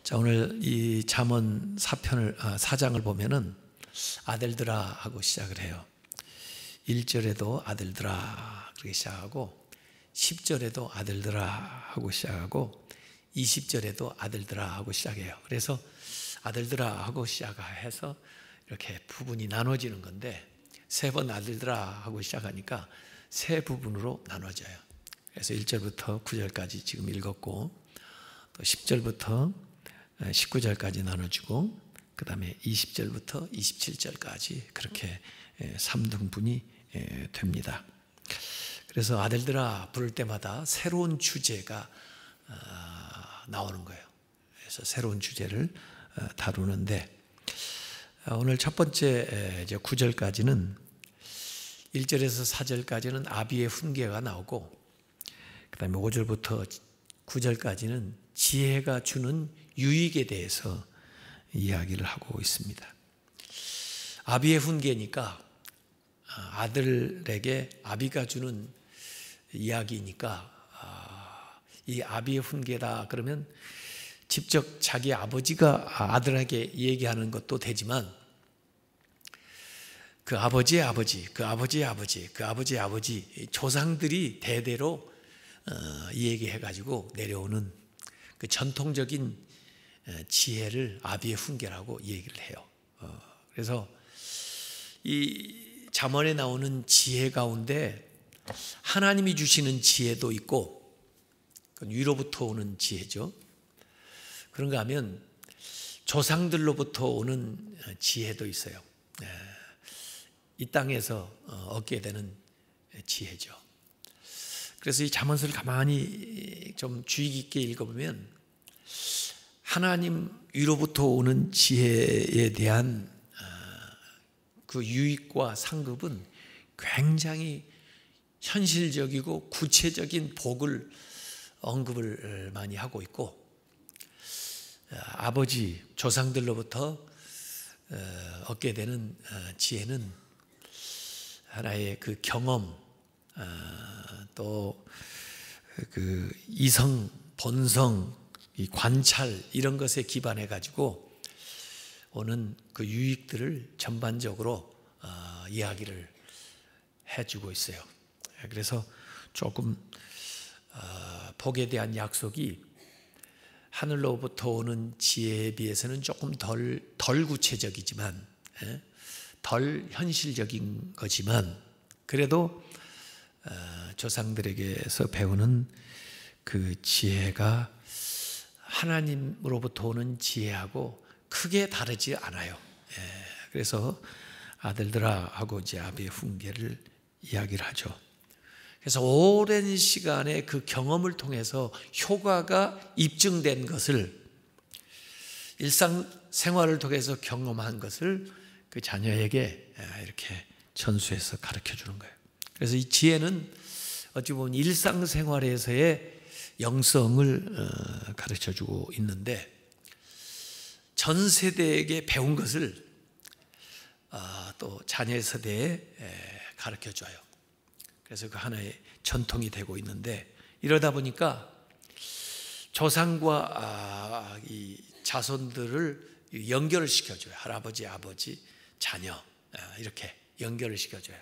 자, 오늘 이 잠언 4장을 보면은 아들들아 하고 시작을 해요. 1절에도 아들들아 그렇게 시작하고 10절에도 아들들아 하고 시작하고 20절에도 아들들아 하고 시작해요. 그래서 아들들아 하고 시작해서 이렇게 부분이 나눠지는 건데, 세 번 아들들아 하고 시작하니까 세 부분으로 나눠져요. 그래서 1절부터 9절까지 지금 읽었고, 또 10절부터 19절까지 나눠주고, 그 다음에 20절부터 27절까지 그렇게 3등분이 됩니다. 그래서 아들들아 부를 때마다 새로운 주제가 나오는 거예요. 그래서 새로운 주제를 다루는데, 오늘 첫 번째 이제 9절까지는 1절에서 4절까지는 아비의 훈계가 나오고, 그 다음에 5절부터 9절까지는 지혜가 주는 유익에 대해서 이야기를 하고 있습니다. 아비의 훈계니까 아들에게 아비가 주는 이야기니까 이 아비의 훈계다 그러면 직접 자기 아버지가 아들에게 얘기하는 것도 되지만, 그 아버지의 아버지, 그 아버지의 아버지, 그 아버지의 아버지 조상들이 대대로 얘기해가지고 내려오는 그 전통적인 지혜를 아비의 훈계라고 얘기를 해요. 그래서 이 잠언에 나오는 지혜 가운데 하나님이 주시는 지혜도 있고, 그건 위로부터 오는 지혜죠. 그런가 하면 조상들로부터 오는 지혜도 있어요. 이 땅에서 얻게 되는 지혜죠. 그래서 이 잠언서를 가만히 좀 주의 깊게 읽어보면 하나님 위로부터 오는 지혜에 대한 그 유익과 상급은 굉장히 현실적이고 구체적인 복을 언급을 많이 하고 있고, 아버지 조상들로부터 얻게 되는 지혜는 하나의 그 경험, 또 그 이성, 본성, 이 관찰 이런 것에 기반해 가지고 오는 그 유익들을 전반적으로 이야기를 해주고 있어요. 그래서 조금 복에 대한 약속이 하늘로부터 오는 지혜에 비해서는 조금 덜 구체적이지만, 덜 현실적인 거지만, 그래도 조상들에게서 배우는 그 지혜가 하나님으로부터 오는 지혜하고 크게 다르지 않아요. 그래서 아들들아 하고 이제 아비의 훈계를 이야기를 하죠. 그래서 오랜 시간의 그 경험을 통해서 효과가 입증된 것을, 일상생활을 통해서 경험한 것을 그 자녀에게 이렇게 전수해서 가르쳐 주는 거예요. 그래서 이 지혜는 어찌 보면 일상생활에서의 영성을 가르쳐 주고 있는데, 전 세대에게 배운 것을 또 자녀 세대에 가르쳐 줘요. 그래서 그 하나의 전통이 되고 있는데, 이러다 보니까 조상과 이 자손들을 연결을 시켜줘요. 할아버지, 아버지, 자녀 이렇게 연결을 시켜줘요.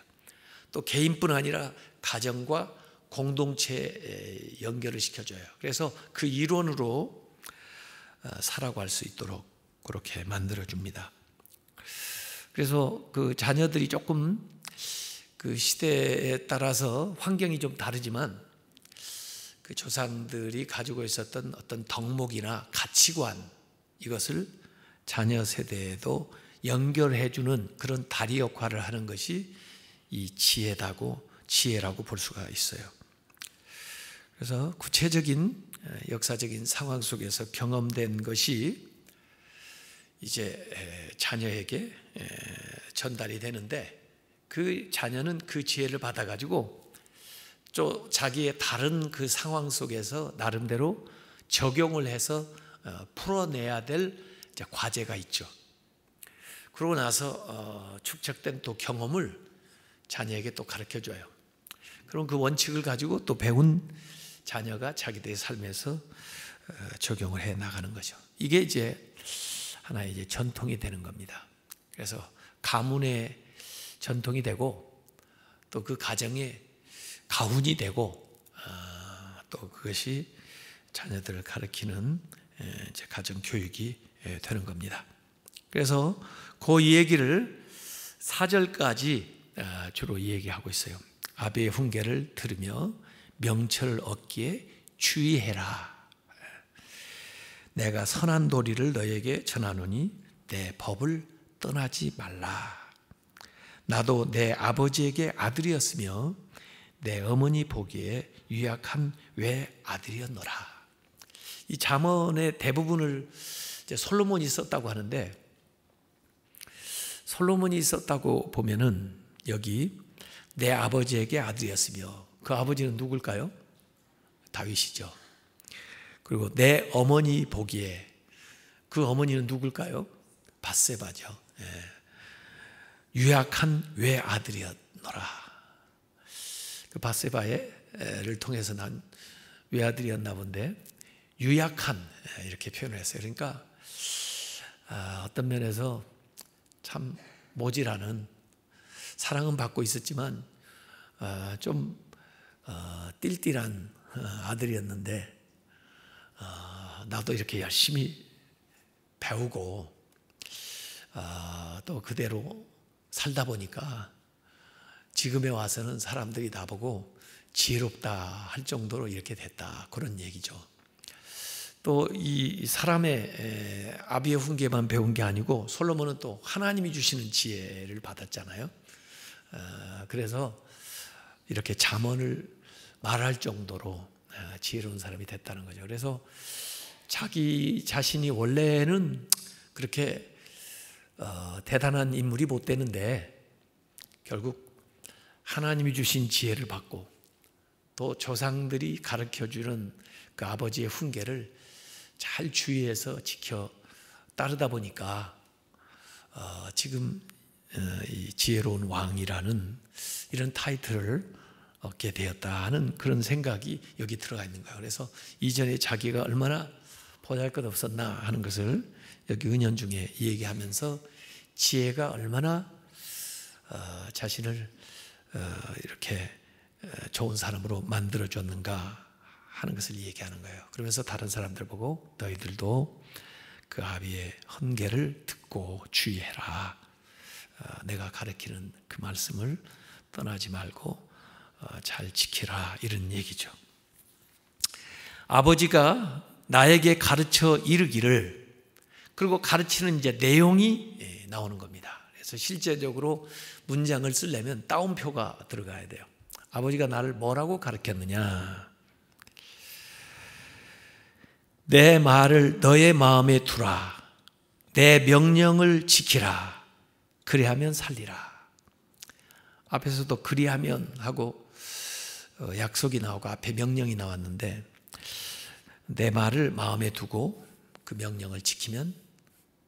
또 개인뿐 아니라 가정과 공동체에 연결을 시켜줘요. 그래서 그 일원으로 살아갈 수 있도록 그렇게 만들어줍니다. 그래서 그 자녀들이 조금 그 시대에 따라서 환경이 좀 다르지만, 그 조상들이 가지고 있었던 어떤 덕목이나 가치관, 이것을 자녀 세대에도 연결해주는 그런 다리 역할을 하는 것이 이 지혜라고 볼 수가 있어요. 그래서 구체적인 역사적인 상황 속에서 경험된 것이 이제 자녀에게 전달이 되는데, 그 자녀는 그 지혜를 받아가지고 또 자기의 다른 그 상황 속에서 나름대로 적용을 해서 풀어내야 될 과제가 있죠. 그러고 나서 축적된 또 경험을 자녀에게 또 가르쳐줘요. 그럼 그 원칙을 가지고 또 배운 자녀가 자기들의 삶에서 적용을 해 나가는 거죠. 이게 이제 하나의 이제 전통이 되는 겁니다. 그래서 가문의 전통이 되고 또 그 가정의 가훈이 되고 또 그것이 자녀들을 가르치는 이제 가정 교육이 되는 겁니다. 그래서 그 얘기를 4절까지 주로 얘기하고 있어요. 아비의 훈계를 들으며 명철을 얻기에 주의해라. 내가 선한 도리를 너에게 전하노니 내 법을 떠나지 말라. 나도 내 아버지에게 아들이었으며 내 어머니 보기에 유약한 외아들이었노라. 이 잠언의 대부분을 이제 솔로몬이 썼다고 하는데, 솔로몬이 썼다고 보면은 여기 내 아버지에게 아들이었으며, 그 아버지는 누굴까요? 다윗이죠. 그리고 내 어머니 보기에, 그 어머니는 누굴까요? 밧세바죠. 유약한 외아들이었노라. 그 밧세바를 통해서 난 외아들이었나 본데, 유약한 이렇게 표현을 했어요. 그러니까 어떤 면에서 참 모질하는, 사랑은 받고 있었지만 좀 띨띨한 아들이었는데, 나도 이렇게 열심히 배우고 또 그대로 살다 보니까 지금에 와서는 사람들이 나보고 지혜롭다 할 정도로 이렇게 됐다, 그런 얘기죠. 또 이 사람의 아비의 훈계만 배운 게 아니고 솔로몬은 또 하나님이 주시는 지혜를 받았잖아요. 그래서 이렇게 잠언을 말할 정도로 지혜로운 사람이 됐다는 거죠. 그래서 자기 자신이 원래는 그렇게 대단한 인물이 못 되는데 결국 하나님이 주신 지혜를 받고 또 조상들이 가르쳐주는 그 아버지의 훈계를 잘 주의해서 지켜 따르다 보니까 지금 이 지혜로운 왕이라는 이런 타이틀을 얻게 되었다 하는 그런 생각이 여기 들어가 있는 거예요. 그래서 이전에 자기가 얼마나 보잘것없었나 하는 것을 여기 은연중에 얘기하면서 지혜가 얼마나 자신을 이렇게 좋은 사람으로 만들어줬는가 하는 것을 얘기하는 거예요. 그러면서 다른 사람들 보고 너희들도 그 아비의 훈계를 듣고 주의해라. 내가 가르치는 그 말씀을 떠나지 말고 잘 지키라, 이런 얘기죠. 아버지가 나에게 가르쳐 이르기를, 그리고 가르치는 이제 내용이 나오는 겁니다. 그래서 실제적으로 문장을 쓰려면 따옴표가 들어가야 돼요. 아버지가 나를 뭐라고 가르쳤느냐? 내 말을 너의 마음에 두라. 내 명령을 지키라. 그리하면 살리라. 앞에서도 그리하면 하고 약속이 나오고 앞에 명령이 나왔는데, 내 말을 마음에 두고 그 명령을 지키면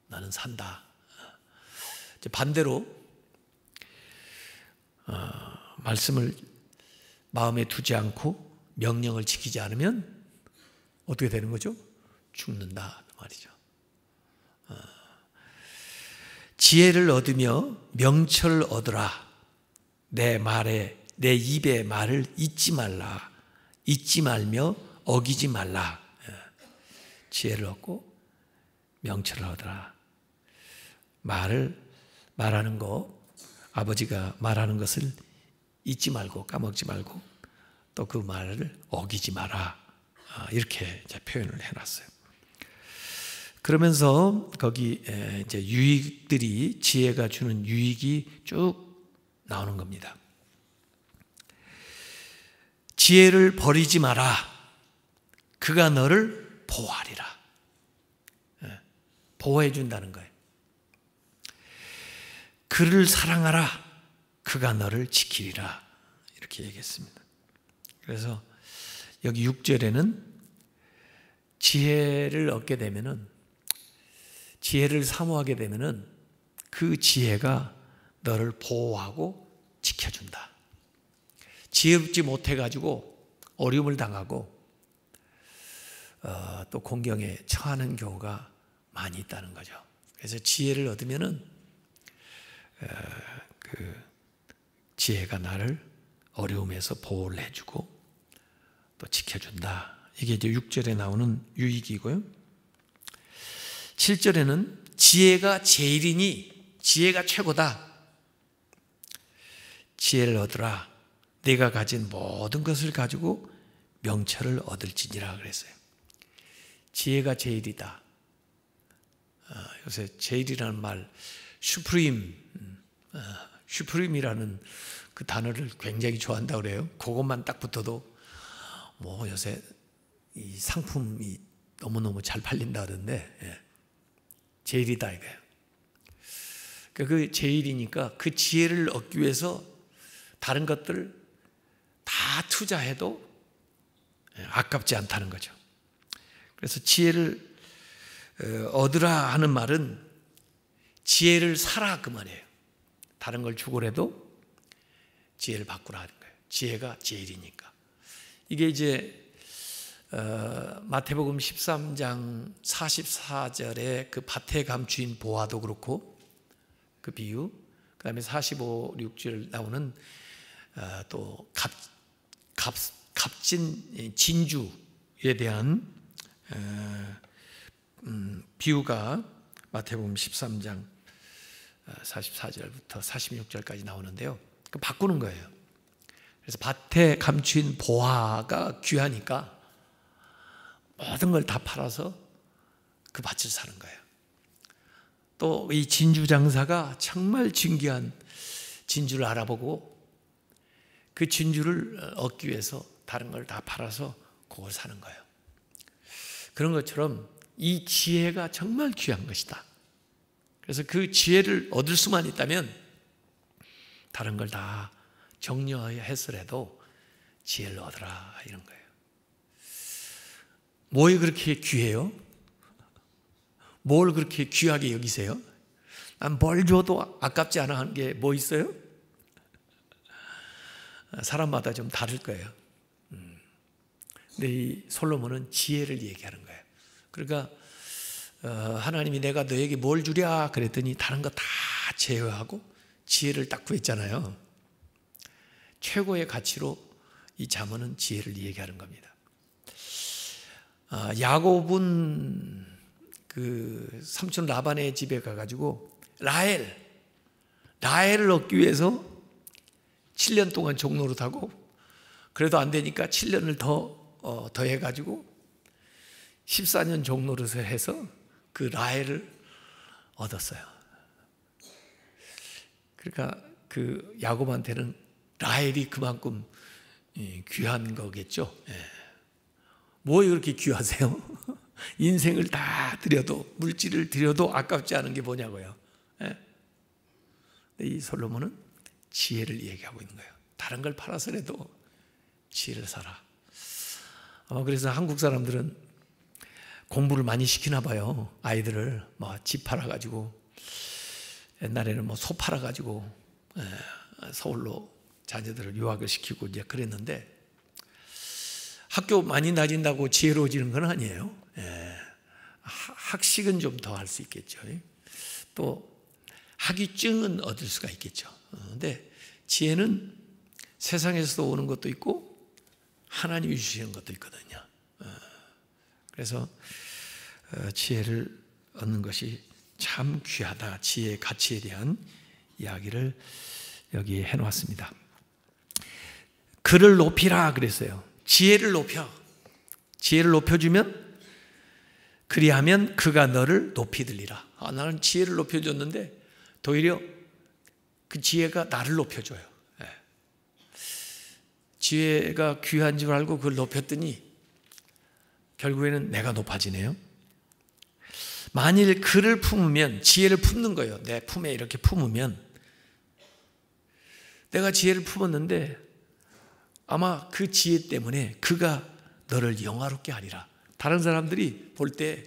나는 산다. 반대로 말씀을 마음에 두지 않고 명령을 지키지 않으면 어떻게 되는 거죠? 죽는다 그 말이죠. 지혜를 얻으며 명철을 얻으라. 내 말에, 내 입의 말을 잊지 말라. 잊지 말며 어기지 말라. 지혜를 얻고 명철을 얻으라. 말하는 거, 아버지가 말하는 것을 잊지 말고 까먹지 말고 또 그 말을 어기지 마라. 이렇게 이제 표현을 해놨어요. 그러면서 거기 이제 유익들이, 지혜가 주는 유익이 쭉 나오는 겁니다. 지혜를 버리지 마라. 그가 너를 보호하리라. 보호해 준다는 거예요. 그를 사랑하라. 그가 너를 지키리라. 이렇게 얘기했습니다. 그래서 여기 6절에는 지혜를 얻게 되면은, 지혜를 사모하게 되면은 그 지혜가 너를 보호하고 지켜준다. 지혜롭지 못해가지고 어려움을 당하고 또 공경에 처하는 경우가 많이 있다는 거죠. 그래서 지혜를 얻으면은 그 지혜가 나를 어려움에서 보호를 해주고 또 지켜준다. 이게 이제 6절에 나오는 유익이고요. 7절에는 지혜가 제일이니 지혜가 최고다. 지혜를 얻으라. 내가 가진 모든 것을 가지고 명철을 얻을지니라 그랬어요. 지혜가 제일이다. 요새 제일이라는 말, 슈프림이라는 그 단어를 굉장히 좋아한다고 그래요. 그것만 딱 붙어도 뭐 요새 이 상품이 너무너무 잘 팔린다 하던데, 제일이다 이거예요. 그 제일이니까 그 지혜를 얻기 위해서 다른 것들 다 투자해도 아깝지 않다는 거죠. 그래서 지혜를 얻으라 하는 말은 지혜를 사라 그 말이에요. 다른 걸 주고라도 지혜를 바꾸라 하는 거예요. 지혜가 제일이니까. 이게 이제 마태복음 13장 44절에 그 밭에 감추인 보화도 그렇고 그 비유, 그 다음에 45, 6절 나오는 또 값진 진주에 대한 비유가 마태복음 13장 44절부터 46절까지 나오는데요. 그 바꾸는 거예요. 그래서 밭에 감추인 보화가 귀하니까 모든 걸 다 팔아서 그 밭을 사는 거예요. 또 이 진주 장사가 정말 진귀한 진주를 알아보고 그 진주를 얻기 위해서 다른 걸 다 팔아서 그걸 사는 거예요. 그런 것처럼 이 지혜가 정말 귀한 것이다. 그래서 그 지혜를 얻을 수만 있다면 다른 걸 다 정려했으라도 지혜를 얻으라 이런 거예요. 뭐에 그렇게 귀해요? 뭘 그렇게 귀하게 여기세요? 난 뭘 줘도 아깝지 않아 하는 게 뭐 있어요? 사람마다 좀 다를 거예요. 근데 이 솔로몬은 지혜를 얘기하는 거예요. 그러니까 하나님이 내가 너에게 뭘 주랴 그랬더니 다른 거 다 제어하고 지혜를 딱 구했잖아요. 최고의 가치로 이 잠언은 지혜를 얘기하는 겁니다. 야곱은 그 삼촌 라반의 집에 가가지고 라헬을 얻기 위해서 7년 동안 종노릇하고 그래도 안 되니까 7년을 더 해가지고 14년 종노릇을 해서 그 라헬을 얻었어요. 그러니까 그 야곱한테는 라헬이 그만큼 귀한 거겠죠. 뭐에 그렇게 귀하세요? 인생을 다 드려도, 물질을 드려도 아깝지 않은 게 뭐냐고요. 이 솔로몬은 지혜를 얘기하고 있는 거예요. 다른 걸 팔아서라도 지혜를 사라. 그래서 한국 사람들은 공부를 많이 시키나 봐요. 아이들을 뭐 집 팔아가지고, 옛날에는 뭐 소 팔아가지고 서울로 자녀들을 유학을 시키고 이제 그랬는데, 학교 많이 다닌다고 지혜로워지는 건 아니에요. 학식은 좀 더 할 수 있겠죠. 또 학위증은 얻을 수가 있겠죠. 근데 지혜는 세상에서도 오는 것도 있고 하나님이 주시는 것도 있거든요. 그래서 지혜를 얻는 것이 참 귀하다. 지혜의 가치에 대한 이야기를 여기 해놓았습니다. 그를 높이라 그랬어요. 지혜를 높여. 지혜를 높여주면 그리하면 그가 너를 높이 들리라. 나는 지혜를 높여줬는데 도리어 그 지혜가 나를 높여줘요. 지혜가 귀한 줄 알고 그걸 높였더니 결국에는 내가 높아지네요. 만일 그를 품으면, 지혜를 품는 거예요. 내 품에 이렇게 품으면, 내가 지혜를 품었는데 아마 그 지혜 때문에 그가 너를 영화롭게 하리라. 다른 사람들이 볼 때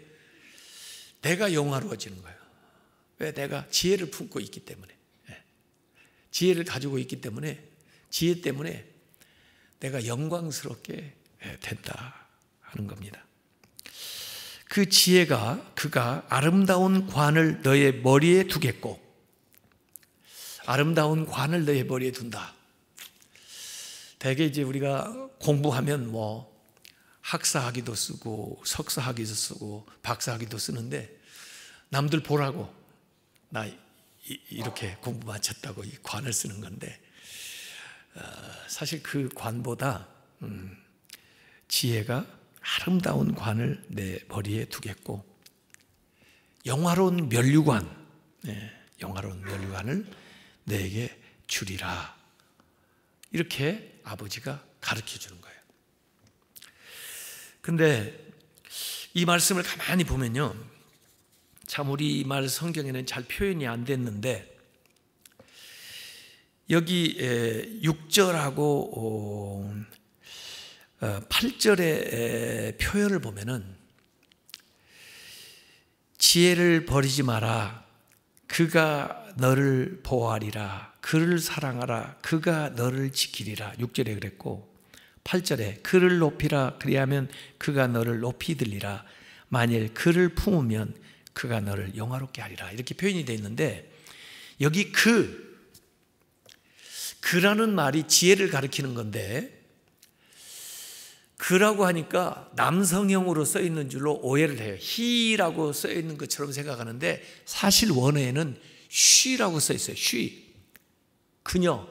내가 영화로워지는 거예요. 왜? 내가 지혜를 품고 있기 때문에, 지혜를 가지고 있기 때문에, 지혜 때문에 내가 영광스럽게 된다 하는 겁니다. 그 지혜가 그가 아름다운 관을 너의 머리에 두겠고, 아름다운 관을 너의 머리에 둔다. 대개 이제 우리가 공부하면 뭐 학사학위도 쓰고 석사학위도 쓰고 박사학위도 쓰는데, 남들 보라고 나 이렇게 공부 마쳤다고 이 관을 쓰는 건데, 사실 그 관보다 지혜가 아름다운 관을 내 머리에 두겠고, 영화로운 면류관, 영화로운 면류관을 내게 주리라. 이렇게 아버지가 가르쳐 주는 거예요. 근데 이 말씀을 가만히 보면요, 참 우리 말 성경에는 잘 표현이 안 됐는데, 여기 6절하고 8절의 표현을 보면은, 지혜를 버리지 마라. 그가 너를 보호하리라. 그를 사랑하라. 그가 너를 지키리라. 6절에 그랬고, 8절에 그를 높이라. 그리하면 그가 너를 높이 들리라. 만일 그를 품으면 그가 너를 영화롭게 하리라. 이렇게 표현이 되어 있는데, 여기 그라는 말이 지혜를 가리키는 건데, 그라고 하니까 남성형으로 써 있는 줄로 오해를 해요. he라고 써 있는 것처럼 생각하는데, 사실 원어에는 she라고 써 있어요. she, 그녀.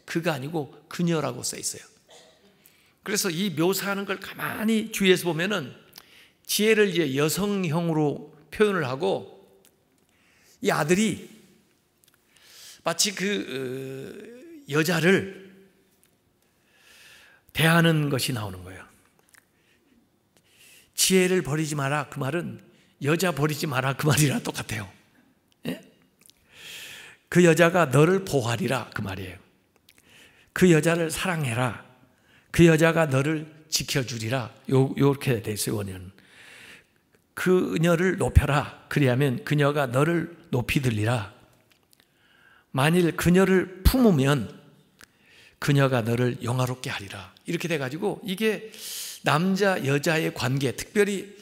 그가 아니고 그녀라고 써 있어요. 그래서 이 묘사하는 걸 가만히 주위에서 보면은 지혜를 이제 여성형으로 표현을 하고, 이 아들이 마치 그 여자를 대하는 것이 나오는 거예요. 지혜를 버리지 마라, 그 말은 여자 버리지 마라 그 말이랑 똑같아요. 그 여자가 너를 보호하리라 그 말이에요. 그 여자를 사랑해라. 그 여자가 너를 지켜주리라. 요렇게 돼 있어요, 원어는. 그녀를 높여라. 그리하면 그녀가 너를 높이 들리라. 만일 그녀를 품으면 그녀가 너를 영화롭게 하리라. 이렇게 돼가지고, 이게 남자 여자의 관계, 특별히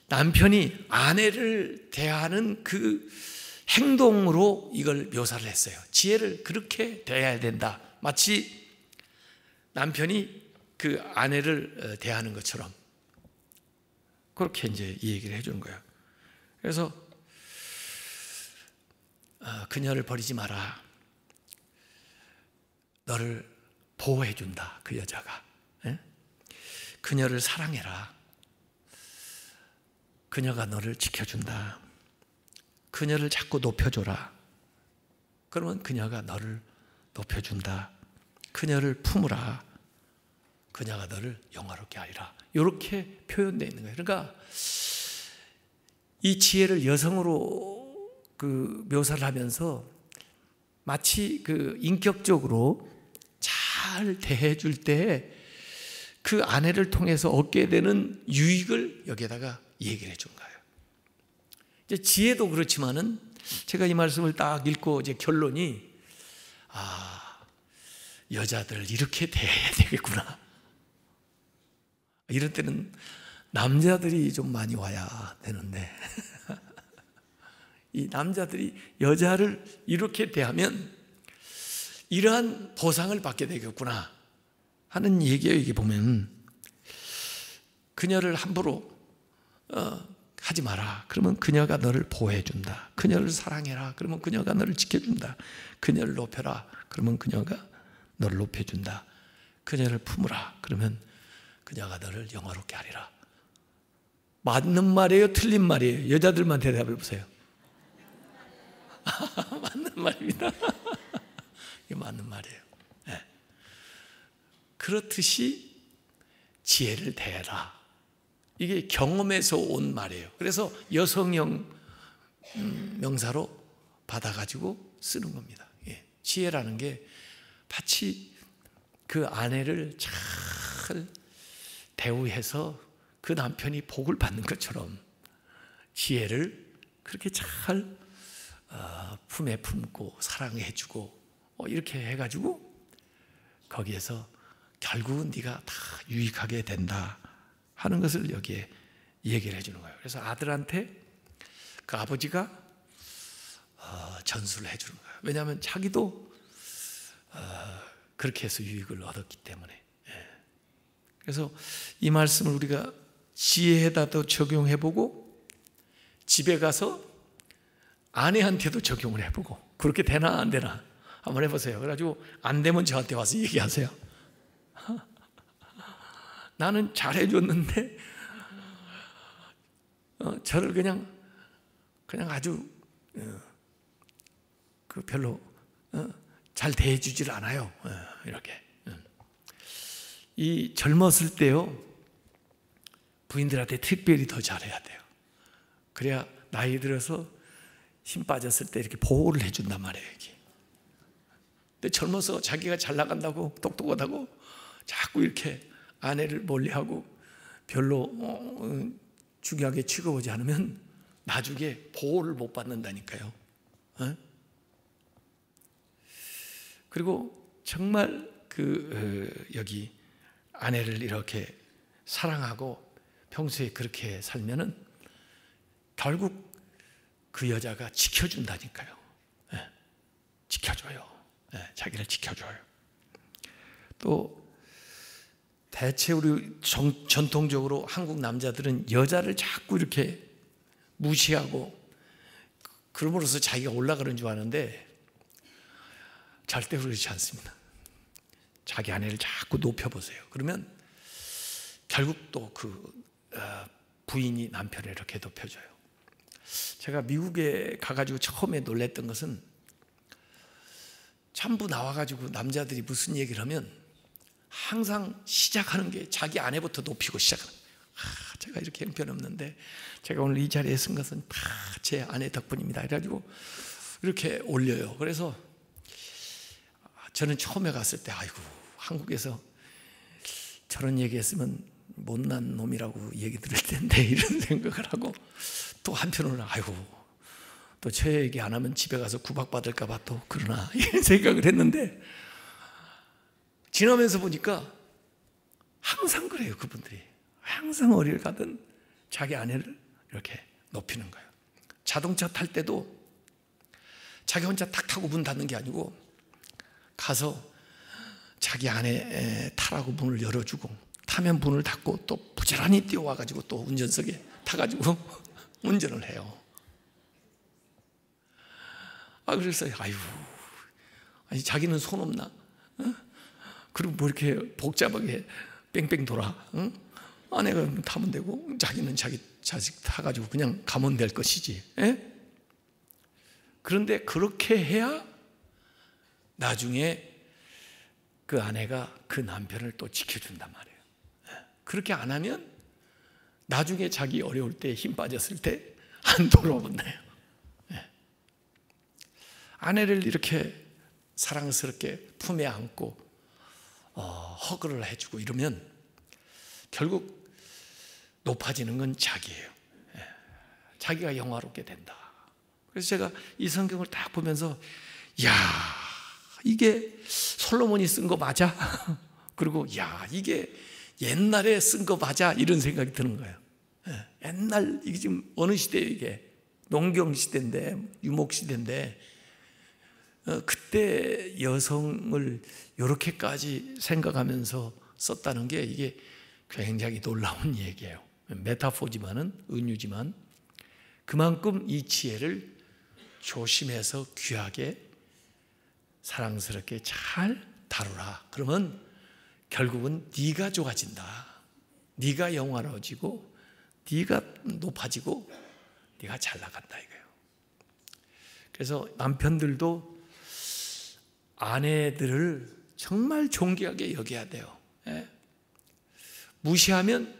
남편이 아내를 대하는 그 행동으로 이걸 묘사를 했어요. 지혜를 그렇게 대해야 된다. 마치 남편이 그 아내를 대하는 것처럼 그렇게 이제 이 얘기를 해주는 거예요. 그래서 그녀를 버리지 마라. 너를 보호해 준다. 그 여자가. 그녀를 사랑해라. 그녀가 너를 지켜준다. 그녀를 자꾸 높여줘라. 그러면 그녀가 너를 높여준다. 그녀를 품으라. 그녀가 너를 영화롭게 하리라. 이렇게 표현되어 있는 거예요. 그러니까 이 지혜를 여성으로 그 묘사를 하면서 마치 그 인격적으로 잘 대해줄 때 그 아내를 통해서 얻게 되는 유익을 여기에다가 얘기를 해준 거예요. 이제 지혜도 그렇지만은 제가 이 말씀을 딱 읽고 이제 결론이, 여자들 이렇게 대해야 되겠구나. 이럴 때는 남자들이 좀 많이 와야 되는데 이 남자들이 여자를 이렇게 대하면 이러한 보상을 받게 되겠구나 하는 얘기예요. 이게 보면 그녀를 함부로 하지 마라. 그러면 그녀가 너를 보호해 준다. 그녀를 사랑해라. 그러면 그녀가 너를 지켜준다. 그녀를 높여라. 그러면 그녀가 너를 높여준다. 그녀를 품으라. 그러면 그녀가 너를 영화롭게 하리라. 맞는 말이에요? 틀린 말이에요? 여자들만 대답해 보세요. 맞는 말입니다. 이게 맞는 말이에요. 네. 그렇듯이 지혜를 대해라. 이게 경험에서 온 말이에요. 그래서 여성형 명사로 받아가지고 쓰는 겁니다. 예. 지혜라는 게 마치 그 아내를 잘 대우해서 그 남편이 복을 받는 것처럼 지혜를 그렇게 잘 품에 품고 사랑해주고 이렇게 해가지고 거기에서 결국은 네가 다 유익하게 된다 하는 것을 여기에 얘기를 해주는 거예요. 그래서 아들한테 그 아버지가 전수를 해주는 거예요. 왜냐하면 자기도 그렇게 해서 유익을 얻었기 때문에. 그래서 이 말씀을 우리가 지혜에다도 적용해보고 집에 가서 아내한테도 적용을 해보고, 그렇게 되나 안 되나 한번 해보세요. 그래가지고 안 되면 저한테 와서 얘기하세요. 나는 잘해줬는데 저를 그냥 아주 별로 잘 대해주질 않아요. 이렇게. 이 젊었을 때요, 부인들한테 특별히 더 잘해야 돼요. 그래야 나이 들어서 힘 빠졌을 때 이렇게 보호를 해준단 말이에요. 이게. 근데 젊어서 자기가 잘 나간다고 똑똑하다고 자꾸 이렇게 아내를 멀리하고 별로 중요하게 취급하지 않으면 나중에 보호를 못 받는다니까요. 그리고 정말 여기 아내를 이렇게 사랑하고 평소에 그렇게 살면은 결국 그 여자가 지켜준다니까요. 지켜줘요. 자기를 지켜줘요. 또 대체 우리 전통적으로 한국 남자들은 여자를 자꾸 이렇게 무시하고 그럼으로써 자기가 올라가는 줄 아는데 절대 그렇지 않습니다. 자기 아내를 자꾸 높여보세요. 그러면 결국 또 부인이 남편을 이렇게 높여줘요. 제가 미국에 가가지고 처음에 놀랬던 것은 전부 나와가지고 남자들이 무슨 얘기를 하면 항상 시작하는 게 자기 아내부터 높이고 시작하는 거예요. 제가 이렇게 형편없는데 제가 오늘 이 자리에 쓴 것은 다 제 아내 덕분입니다. 그래가지고 이렇게 올려요. 그래서 저는 처음에 갔을 때 아이고 한국에서 저런 얘기했으면 못난 놈이라고 얘기 들을 텐데 이런 생각을 하고, 또 한편으로는 아이고 또 저 얘기 안 하면 집에 가서 구박받을까 봐 또 그러나 이런 생각을 했는데, 지나면서 보니까 항상 그래요. 그분들이 항상 어디를 가든 자기 아내를 이렇게 높이는 거예요. 자동차 탈 때도 자기 혼자 탁 타고 문 닫는 게 아니고 가서 자기 아내 타라고 문을 열어주고, 타면 문을 닫고 또 부지런히 뛰어와가지고 또 운전석에 타가지고 운전을 해요. 그래서 아니 자기는 손 없나? 그리고 뭐 이렇게 복잡하게 뺑뺑 돌아? 아내가 타면 되고 자기는 자기 자식 타가지고 그냥 가면 될 것이지. 그런데 그렇게 해야 나중에 그 아내가 그 남편을 또 지켜준단 말이에요. 그렇게 안 하면 나중에 자기 어려울 때 힘 빠졌을 때 안 돌아온대요. 아내를 이렇게 사랑스럽게 품에 안고 허그를 해주고 이러면 결국 높아지는 건 자기예요. 자기가 영화롭게 된다. 그래서 제가 이 성경을 딱 보면서 야, 이게 솔로몬이 쓴 거 맞아? 그리고 야, 이게 옛날에 쓴 거 맞아? 이런 생각이 드는 거예요. 옛날, 이게 지금 어느 시대예요? 이게 농경 시대인데, 유목 시대인데, 그때 여성을 이렇게까지 생각하면서 썼다는 게 이게 굉장히 놀라운 얘기예요. 메타포지만은, 은유지만 그만큼 이 지혜를 조심해서 귀하게 사랑스럽게 잘 다루라. 그러면 결국은 네가 좋아진다. 네가 영화로워지고 네가 높아지고 네가 잘 나간다 이거예요. 그래서 남편들도 아내들을 정말 존귀하게 여겨야 돼요. 무시하면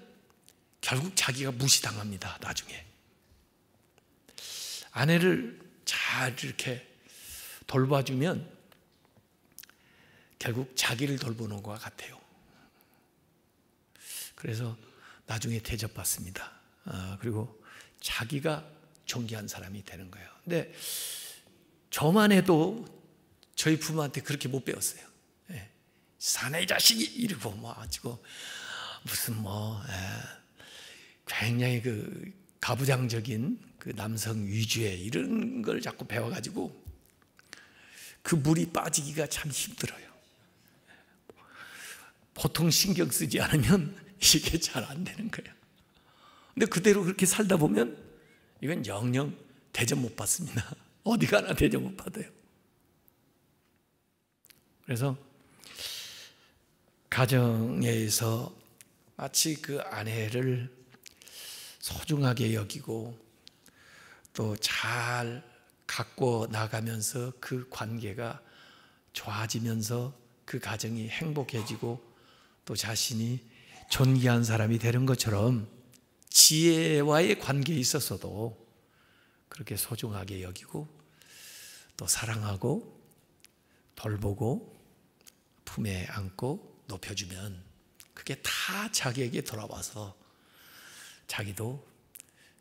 결국 자기가 무시당합니다. 나중에 아내를 잘 이렇게 돌봐주면 결국 자기를 돌보는 것과 같아요. 그래서 나중에 대접받습니다. 그리고 자기가 존귀한 사람이 되는 거예요. 근데 저만 해도 저희 부모한테 그렇게 못 배웠어요. 사내 자식이 이러고 뭐 가지고 무슨 굉장히 가부장적인 남성 위주의 이런 걸 자꾸 배워가지고 그 물이 빠지기가 참 힘들어요. 보통 신경 쓰지 않으면 이게 잘 안 되는 거예요. 근데 그대로 그렇게 살다 보면 이건 영영 대접 못 받습니다. 어디 가나 대접 못 받아요. 그래서 가정에서 마치 그 아내를 소중하게 여기고 또 잘 갖고 나가면서 그 관계가 좋아지면서 그 가정이 행복해지고 또 자신이 존귀한 사람이 되는 것처럼 지혜와의 관계에 있어서도 그렇게 소중하게 여기고 또 사랑하고 돌보고 품에 안고 높여주면 그게 다 자기에게 돌아와서 자기도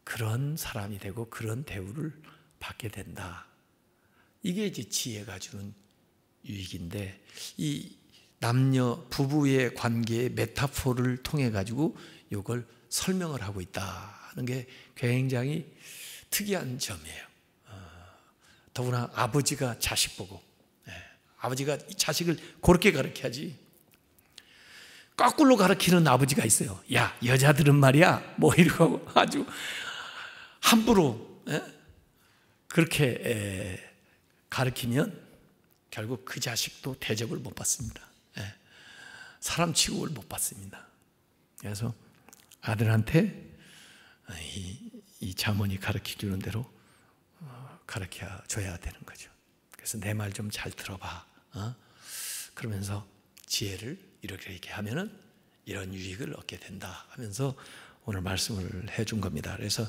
그런 사람이 되고 그런 대우를 받게 된다. 이게 이제 지혜가 주는 유익인데, 이 남녀 부부의 관계의 메타포를 통해 가지고 이걸 설명을 하고 있다는 게 굉장히 특이한 점이에요. 더구나 아버지가 자식 보고, 아버지가 자식을 그렇게 가르쳐야지. 거꾸로 가르치는 아버지가 있어요. 야, 여자들은 말이야, 뭐 이러고 아주 함부로 그렇게 가르치면 결국 그 자식도 대접을 못 받습니다. 사람 취급을 못 받습니다. 그래서 아들한테 이 자문이 가르쳐주는 대로 가르쳐줘야 되는 거죠. 그래서 내 말 좀 잘 들어봐. 그러면서 지혜를 이렇게 하면은 이런 유익을 얻게 된다 하면서 오늘 말씀을 해준 겁니다. 그래서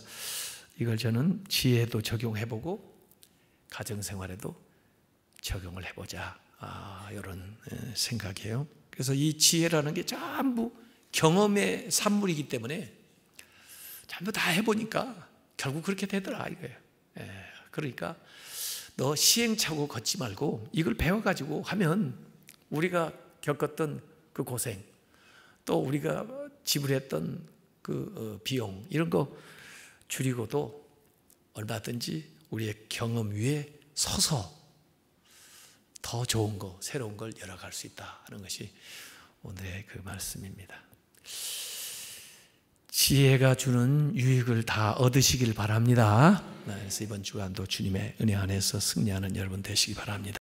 이걸 저는 지혜도 적용해보고 가정생활에도 적용을 해보자, 이런 생각이에요. 그래서 이 지혜라는 게 전부 경험의 산물이기 때문에 전부 다 해보니까 결국 그렇게 되더라 이거예요. 그러니까 너 시행착오 걷지 말고 이걸 배워가지고 하면 우리가 겪었던 그 고생, 또 우리가 지불했던 그 비용 이런 거 줄이고도 얼마든지 우리의 경험 위에 서서 더 좋은 거, 새로운 걸 열어갈 수 있다 하는 것이 오늘의 그 말씀입니다. 지혜가 주는 유익을 다 얻으시길 바랍니다. 그래서 이번 주간도 주님의 은혜 안에서 승리하는 여러분 되시기 바랍니다.